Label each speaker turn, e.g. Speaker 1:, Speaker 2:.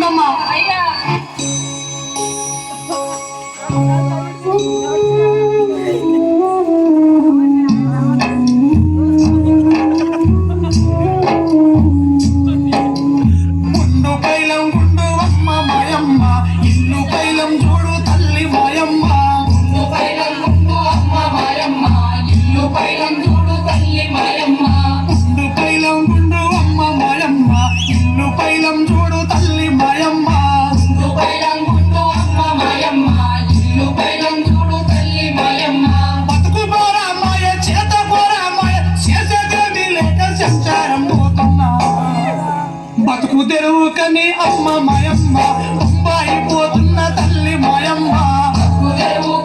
Speaker 1: ఉండమ్మా. గుండు పైలం గుండు అమ్మ మాయమ్మ, ఇల్లు పైలం చూడు తల్లి మాయమ్మ.
Speaker 2: గుండు పైలం గుండు అమ్మ మాయమ్మ, ఇల్లు పైలం చూడు తల్లి మాయమ్మ.
Speaker 1: గుండు పైలం గుండు అమ్మ మాయమ్మ, ఇల్లు పైలం చూడు తల్లి మాయమ్మ.
Speaker 2: గుండు పైలం గుండు అమ్మ మాయమ్మ, ఇల్లు పైలం చూడు తల్లి మాయమ్మ.
Speaker 1: బతుకు పోరా మాయ, చేత పోరా మాయ, చేసేదేమి లేక సంసారం పోతున్నా. బతుకు తెరువుకని అమ్మ మాయమ్మ, బొంబాయి పోతున్న తల్లి మాయమ్మ.
Speaker 2: బతుకు తెరువు